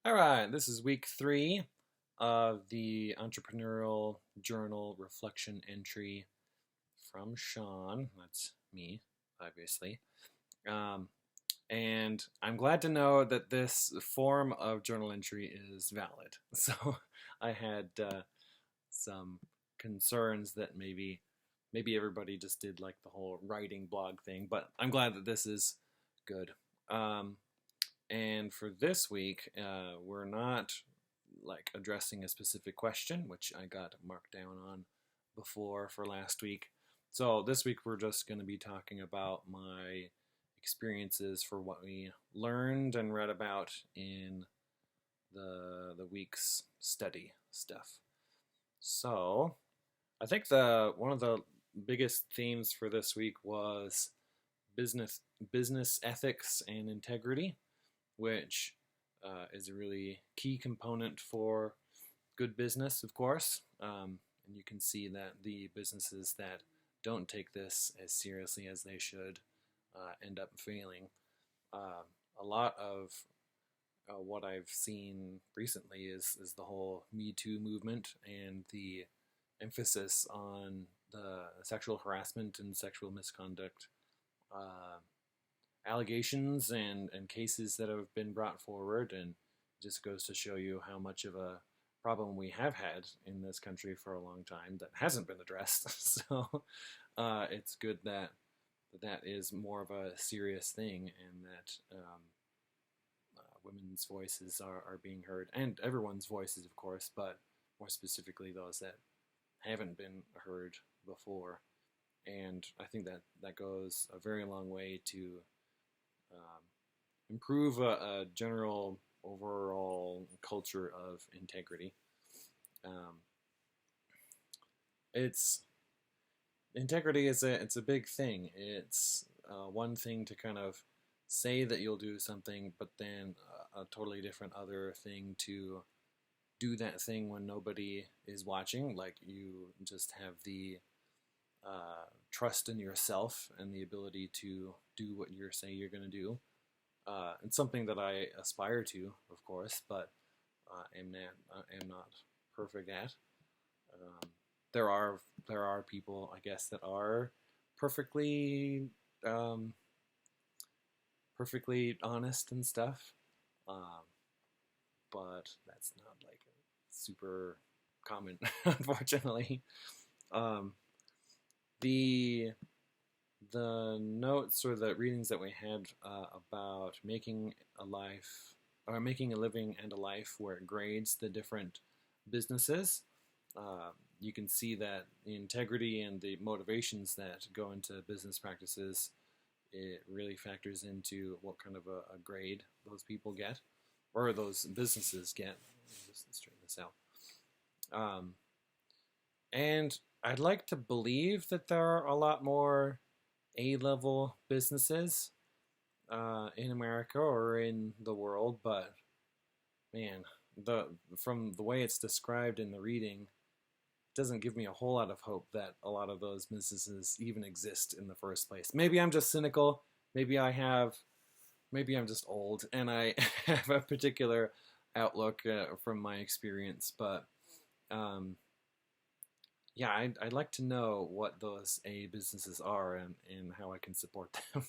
All right, this is week 3 of the Entrepreneurial Journal reflection entry from Sean. That's me, obviously. Um, and I'm glad to know that this form of journal entry is valid. So I had some concerns that maybe everybody just did like the whole writing blog thing, but I'm glad that this is good. Um, and for this week, we're not like addressing a specific question, which I got marked down on before for last week. So this week we're just going to be talking about my experiences for what we learned and read about in the week's study stuff. So I think the one of the biggest themes for this week was business ethics and integrity, which is a really key component for good business, of course. And you can see that the businesses that don't take this as seriously as they should end up failing. A lot of what I've seen recently is the whole Me Too movement and the emphasis on the sexual harassment and sexual misconduct allegations and cases that have been brought forward, and it just goes to show you how much of a problem we have had in this country for a long time that hasn't been addressed. So it's good that that is more of a serious thing, and that women's voices are being heard, and everyone's voices, of course, but more specifically those that haven't been heard before. And I think that that goes a very long way to improve a general overall culture of integrity. Um, it's integrity is it's a big thing. It's one thing to kind of say that you'll do something, but then a totally different other thing to do that thing when nobody is watching. Like you just have the trust in yourself and the ability to do what you say you're going to do. It's something that I aspire to, of course, but am not perfect at. Um, there are people, I guess, that are perfectly perfectly honest and stuff, um, but that's not like super common, unfortunately. Um, the the notes or the readings that we had about making a life or making a living and a life where it grades the different businesses. You can see that the integrity and the motivations that go into business practices, it really factors into what kind of a grade those people get or those businesses get. Let's straighten this out. And I'd like to believe that there are a lot more A-level businesses in America or in the world, but man, from the way it's described in the reading, it doesn't give me a whole lot of hope that a lot of those businesses even exist in the first place. Maybe I'm just cynical. Maybe I'm just old and I have a particular outlook from my experience, but yeah, I'd like to know what those A businesses are and how I can support them.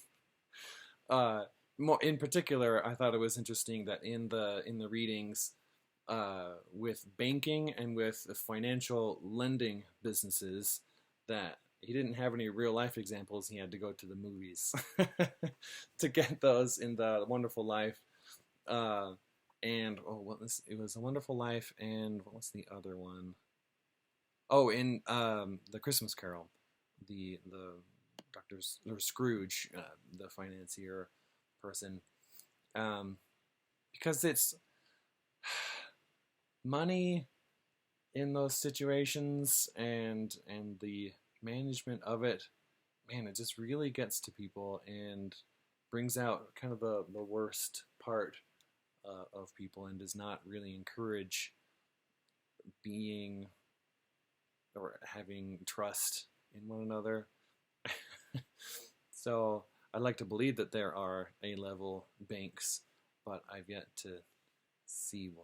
More in particular, I thought it was interesting that in the readings, with banking and with financial lending businesses, that he didn't have any real life examples. He had to go to the movies to get those in the Wonderful Life. And it was a Wonderful Life, and what was the other one? Oh, in the Christmas Carol, the Doctor or Scrooge, the financier person, because it's money in those situations and the management of it. Man, it just really gets to people and brings out kind of the worst part of people and does not really encourage being or having trust in one another. So I'd like to believe that there are A-level banks, but I've yet to C1.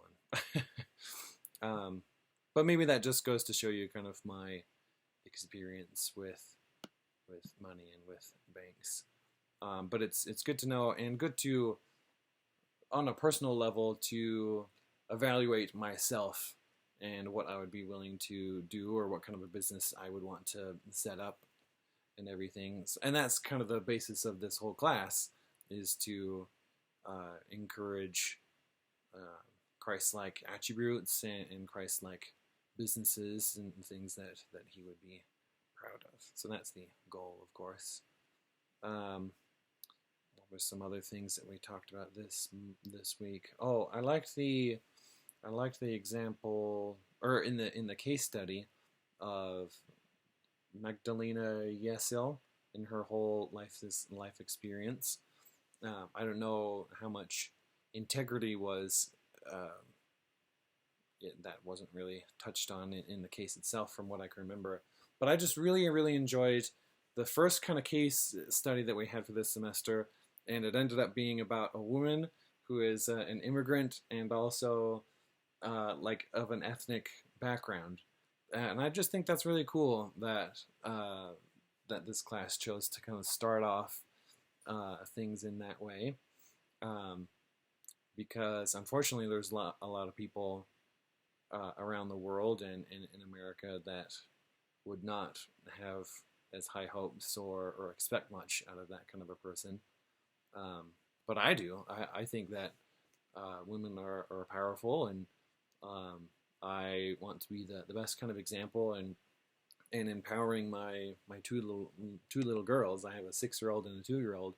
But maybe that just goes to show you kind of my experience with money and with banks. But it's good to know and good to, on a personal level, to evaluate myself and what I would be willing to do or what kind of a business I would want to set up and everything. And that's kind of the basis of this whole class, is to encourage Christ-like attributes and Christ-like businesses and things that he would be proud of. So that's the goal, of course. What were some other things that we talked about this week? Oh, I liked the example, or in the case study of Magdalena Yesil in her whole life experience. I don't know how much integrity was that wasn't really touched on in the case itself, from what I can remember. But I just really enjoyed the first kind of case study that we had for this semester, and it ended up being about a woman who is an immigrant and also like of an ethnic background. And I just think that's really cool that that this class chose to kind of start off things in that way, because unfortunately there's a lot of people around the world and in America that would not have as high hopes or expect much out of that kind of a person. But I do. I think that women are powerful, and I want to be the best kind of example and empowering my two little girls. I have a 6-year-old and a 2-year-old,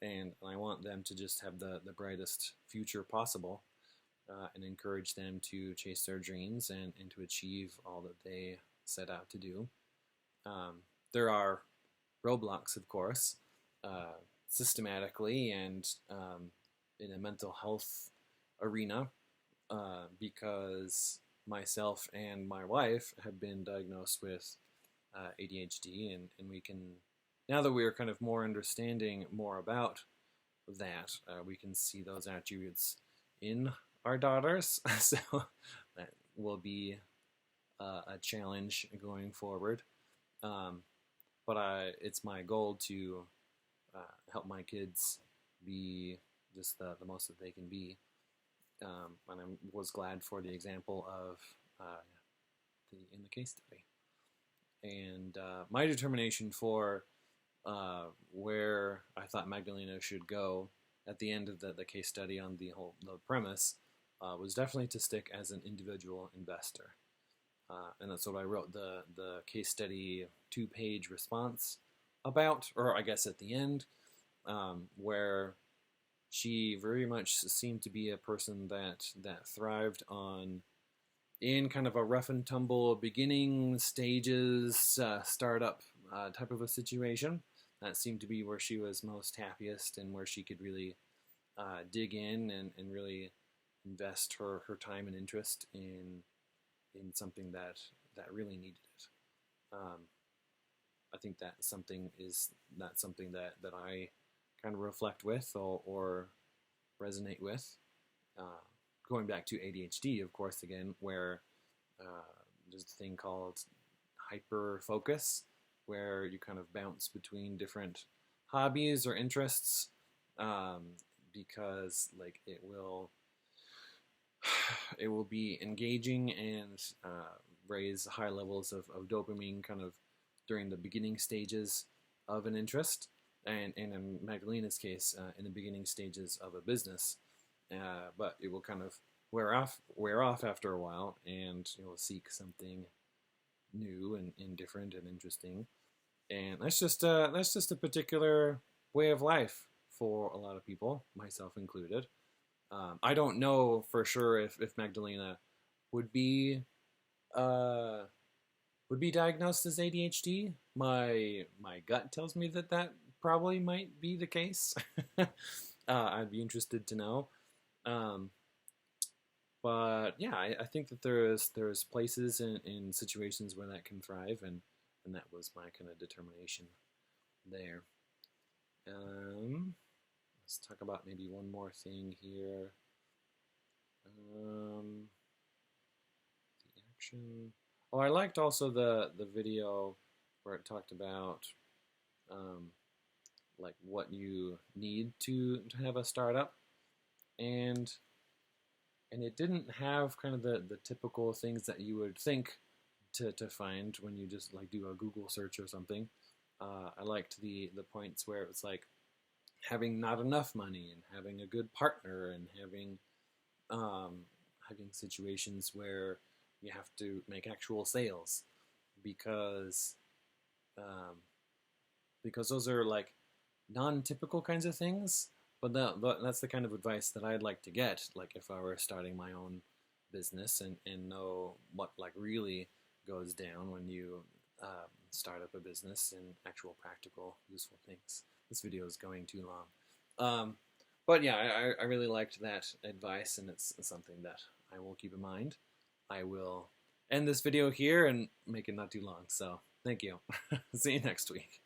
and I want them to just have the brightest future possible, and encourage them to chase their dreams and to achieve all that they set out to do. There are roadblocks, of course, systematically and in a mental health arena, because myself and my wife have been diagnosed with ADHD, and we can, now that we are kind of more understanding more about that, we can see those attributes in our daughters. So that will be a challenge going forward. But it's my goal to help my kids be just the most that they can be. And I was glad for the example of in the case study. And my determination for where I thought Magdalena should go at the end of the case study on the premise was definitely to stick as an individual investor. And that's what I wrote the case study 2-page response about, or I guess at the end, where she very much seemed to be a person that thrived in kind of a rough and tumble beginning stages, startup type of a situation. That seemed to be where she was most happiest and where she could really dig in and really invest her time and interest in something that really needed it. I think that's something that I kind of reflect with or resonate with. Going back to ADHD, of course, again, where there's a thing called hyper focus, where you kind of bounce between different hobbies or interests, because like it will be engaging and raise high levels of dopamine kind of during the beginning stages of an interest, and in Magdalena's case, in the beginning stages of a business. But it will kind of wear off after a while, and you'll seek something new and different and interesting. And that's just a particular way of life for a lot of people, myself included. I don't know for sure if Magdalena would be diagnosed as ADHD. My gut tells me that probably might be the case. I'd be interested to know. But yeah, I think that there's places in situations where that can thrive, and that was my kind of determination there. Let's talk about maybe one more thing here. The action. Oh, I liked also the video where it talked about um, like what you need to have a startup, and it didn't have kind of the typical things that you would think to find when you just like do a Google search or something. I liked the points where it was like having not enough money and having a good partner and um, having situations where you have to make actual sales because um, those are like non-typical kinds of things. But that's the kind of advice that I'd like to get, like if I were starting my own business and know what like really goes down when you start up a business and actual practical useful things. This video is going too long. But yeah, I really liked that advice, and it's something that I will keep in mind. I will end this video here and make it not too long. So thank you. See you next week.